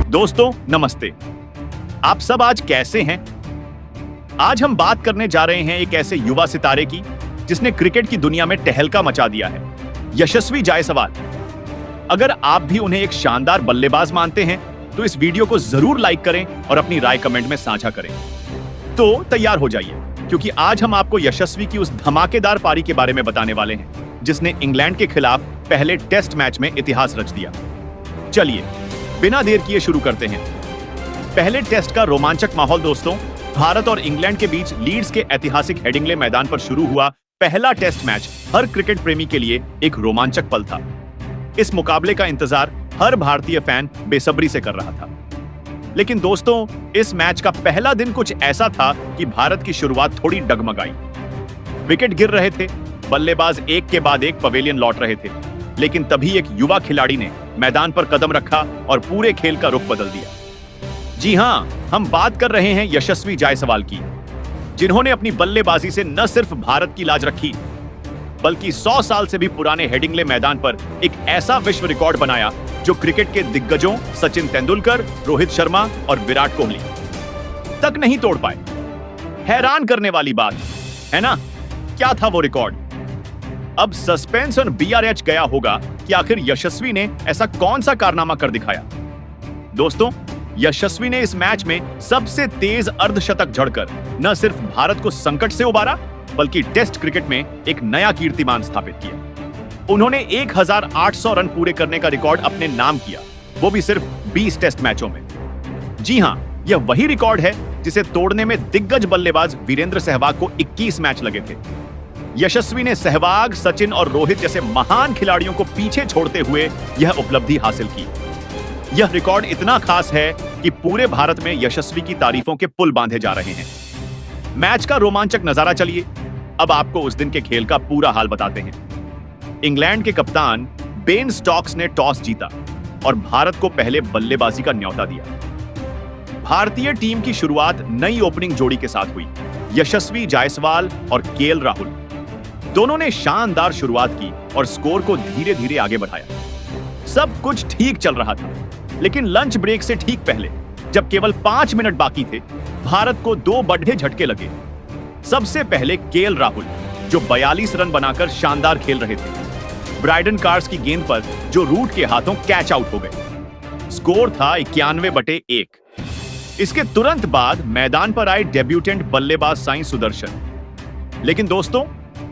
दोस्तों नमस्ते। आप सब आज कैसे हैं? आज हम बात करने जा रहे हैं एक ऐसे युवा सितारे की जिसने क्रिकेट की दुनिया में तहलका मचा दिया है, यशस्वी जायसवाल। अगर आप भी उन्हें एक शानदार बल्लेबाज मानते हैं तो इस वीडियो को जरूर लाइक करें और अपनी राय कमेंट में साझा करें। तो तैयार हो जाइए, क्योंकि आज हम आपको यशस्वी की उस धमाकेदार पारी के बारे में बताने वाले हैं जिसने इंग्लैंड के खिलाफ पहले टेस्ट मैच में इतिहास रच दिया। चलिए बिना देर किए शुरू करते हैं। पहले टेस्ट का रोमांचक माहौल दोस्तों, भारत और इंग्लैंड के बीच लीड्स के ऐतिहासिक हेडिंग्ले मैदान पर शुरू हुआ पहला टेस्ट मैच हर क्रिकेट प्रेमी के लिए एक रोमांचक पल था। इस मुकाबले का इंतजार हर भारतीय फैन बेसब्री से कर रहा था। लेकिन दोस्तों, इस मैच का पहला दिन कुछ ऐसा था कि भारत की शुरुआत थोड़ी डगमगाई। विकेट गिर रहे थे, बल्लेबाज एक के बाद एक पवेलियन लौट रहे थे, लेकिन तभी एक युवा खिलाड़ी ने मैदान पर कदम रखा और पूरे खेल का रुख बदल दिया। जी हां, हम बात कर रहे हैं यशस्वी जायसवाल की, जिन्होंने अपनी बल्लेबाजी से न सिर्फ भारत की लाज रखी, बल्कि 100 साल से भी पुराने हेडिंग्ले मैदान पर एक ऐसा विश्व रिकॉर्ड बनाया जो क्रिकेट के दिग्गजों सचिन तेंदुलकर, रोहित शर्मा और विराट कोहली तक नहीं तोड़ पाए। हैरान करने वाली बात है ना, क्या था वो रिकॉर्ड? अब सस्पेंस और बीआरएच गया होगा कि आखिर यशस्वी ने ऐसा कौन सा कारनामा कर दिखाया। दोस्तों, यशस्वी ने इस मैच में सबसे तेज अर्धशतक जड़कर न सिर्फ भारत को संकट से उबारा, बल्कि टेस्ट क्रिकेट में एक नया कीर्तिमान स्थापित किया। उन्होंने 1800 रन पूरे करने का रिकॉर्ड अपने नाम किया, वो भी सिर्फ 20 टेस्ट मैचों में। जी हां, यह वही रिकॉर्ड है जिसे तोड़ने में दिग्गज बल्लेबाज वीरेंद्र सहवाग को 21 मैच लगे थे। यशस्वी ने सहवाग, सचिन और रोहित जैसे महान खिलाड़ियों को पीछे छोड़ते हुए यह उपलब्धि हासिल की। यह रिकॉर्ड इतना खास है कि पूरे भारत में यशस्वी की तारीफों के पुल बांधे जा रहे हैं। मैच का रोमांचक नजारा चलिए अब आपको उस दिन के खेल का पूरा हाल बताते हैं। इंग्लैंड के कप्तान बेन स्टोक्स ने टॉस जीता और भारत को पहले बल्लेबाजी का न्योता दिया। भारतीय टीम की शुरुआत नई ओपनिंग जोड़ी के साथ हुई, यशस्वी जायसवाल और केएल राहुल। दोनों ने शानदार शुरुआत की और स्कोर को धीरे धीरे आगे बढ़ाया। सब कुछ ठीक चल रहा था, लेकिन लंच ब्रेक से ठीक पहले, जब केवल 5 मिनट बाकी थे, भारत को 2 बड़े झटके लगे। सबसे पहले केएल राहुल, जो 42 रन बनाकर शानदार खेल रहे थे, ब्राइडन कार्स की गेंद पर जो रूट के हाथों कैच आउट हो गए। स्कोर था 91/1। इसके तुरंत बाद मैदान पर आए डेब्यूटेंट बल्लेबाज साई सुदर्शन। लेकिन दोस्तों,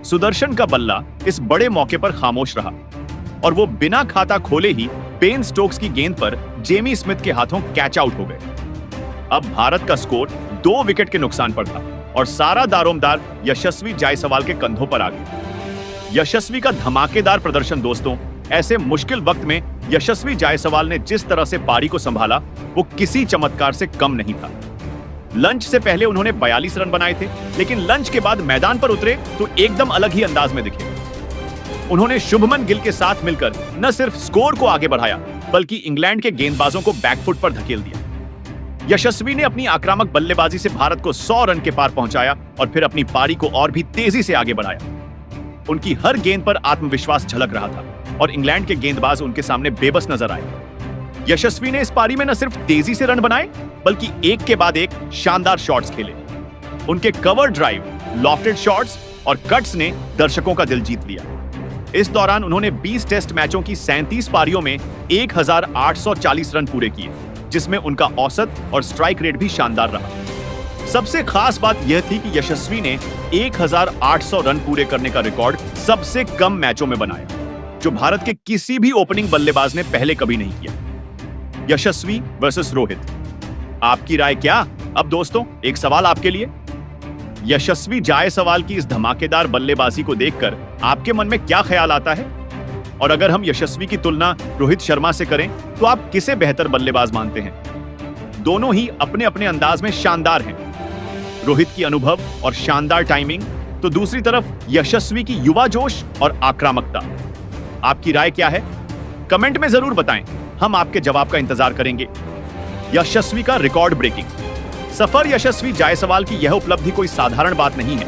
सुदर्शन का बल्ला इस बड़े मौके पर खामोश रहा और वो बिना खाता खोले ही बेन स्टोक्स की गेंद पर जेमी स्मिथ के हाथों कैच आउट हो गए। अब भारत का स्कोर 2 विकेट के नुकसान पर था और सारा दारोमदार यशस्वी जायसवाल के कंधों पर आ गया। यशस्वी का धमाकेदार प्रदर्शन दोस्तों, ऐसे मुश्किल वक्त में यशस्वी जायसवाल ने जिस तरह से पारी को संभाला, वो किसी चमत्कार से कम नहीं था। लंच से पहले उन्होंने 42 रन बनाए थे, लेकिन लंच के बाद मैदान पर उतरे तो एकदम अलग ही अंदाज में दिखे। उन्होंने शुभमन गिल के साथ मिलकर न सिर्फ स्कोर को आगे बढ़ाया, बल्कि इंग्लैंड के गेंदबाजों को बैकफुट पर धकेल दिया। यशस्वी ने अपनी आक्रामक बल्लेबाजी से भारत को 100 रन के पार पहुंचाया और फिर अपनी पारी को और भी तेजी से आगे बढ़ाया। उनकी हर गेंद पर आत्मविश्वास झलक रहा था और इंग्लैंड के गेंदबाज उनके सामने बेबस नजर आए। यशस्वी ने इस पारी में न सिर्फ तेजी से रन बनाए, बल्कि एक के बाद एक शानदार शॉट्स खेले। उनके कवर ड्राइव, लॉफ्टेड शॉट्स और कट्स ने दर्शकों का दिल जीत लिया। इस दौरान उन्होंने 20 टेस्ट मैचों की 37 पारियों में 1840 रन पूरे किए, जिसमें उनका औसत और स्ट्राइक रेट भी शानदार रहा। सबसे खास बात यह थी कि यशस्वी ने 1800 रन पूरे करने का रिकॉर्ड सबसे कम मैचों में बनाया, जो भारत के किसी भी ओपनिंग बल्लेबाज ने पहले कभी नहीं किया। यशस्वी वर्सेस रोहित, आपकी राय क्या? अब दोस्तों, एक सवाल आपके लिए। यशस्वी जायसवाल की इस धमाकेदार बल्लेबाजी को देखकर आपके मन में क्या ख्याल आता है? और अगर हम यशस्वी की तुलना रोहित शर्मा से करें तो आप किसे बेहतर बल्लेबाज मानते हैं? दोनों ही अपने अपने अंदाज में शानदार हैं। रोहित की अनुभव और शानदार टाइमिंग, तो दूसरी तरफ यशस्वी की युवा जोश और आक्रामकता। आपकी राय क्या है? कमेंट में जरूर बताएं, हम आपके जवाब का इंतजार करेंगे। यशस्वी का रिकॉर्ड ब्रेकिंग सफर। यशस्वी जायसवाल की यह उपलब्धि कोई साधारण बात नहीं है।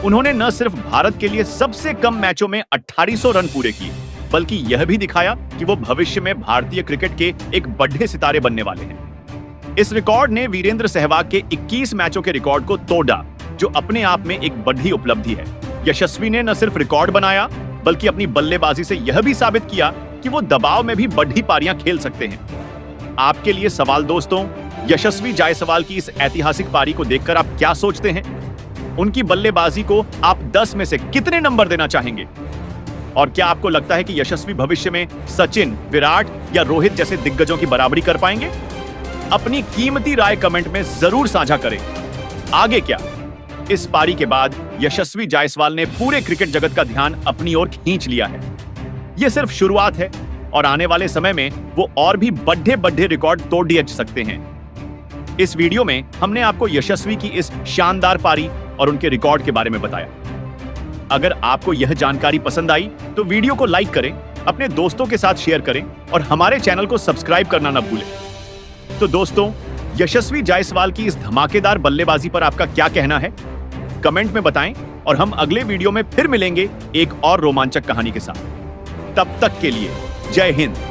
उन्होंने न सिर्फ भारत के लिए सबसे कम मैचों में 2800 रन पूरे किए, बल्कि यह भी दिखाया कि वो भविष्य में भारतीय क्रिकेट के एक बड़े सितारे बनने वाले हैं। इस रिकॉर्ड ने वीरेंद्र सहवाग के 21 मैचों के रिकॉर्ड को तोड़ा, जो अपने आप में एक बड़ी उपलब्धि है। यशस्वी ने न सिर्फ रिकॉर्ड बनाया, बल्कि अपनी बल्लेबाजी से यह भी साबित किया कि वो दबाव में भी बड़ी पारियां खेल सकते हैं। आपके लिए सवाल दोस्तों, यशस्वी जायसवाल की इस ऐतिहासिक पारी को देखकर आप क्या सोचते हैं? उनकी बल्लेबाजी को आप 10 में से कितने नंबर देना चाहेंगे? और क्या आपको लगता है कि यशस्वी भविष्य में सचिन, विराट या रोहित जैसे दिग्गजों की बराबरी कर पाएंगे? अपनी कीमती राय कमेंट में जरूर साझा करें। आगे क्या? इस पारी के बाद यशस्वी जायसवाल ने पूरे क्रिकेट जगत का ध्यान अपनी ओर खींच लिया है। यह सिर्फ शुरुआत है और आने वाले समय में वो और भी बड़े रिकॉर्ड तोड़ दिए सकते हैं। इस वीडियो में हमने आपको यशस्वी की इस शानदार पारी और उनके रिकॉर्ड के बारे में बताया। अगर आपको यह जानकारी पसंद आई तो वीडियो को लाइक करें, अपने दोस्तों के साथ शेयर करें और हमारे चैनल को सब्सक्राइब करना न भूलें। तो दोस्तों, यशस्वी जायसवाल की इस धमाकेदार बल्लेबाजी पर आपका क्या कहना है? कमेंट में बताएं और हम अगले वीडियो में फिर मिलेंगे एक और रोमांचक कहानी के साथ। तब तक के लिए जय हिंद।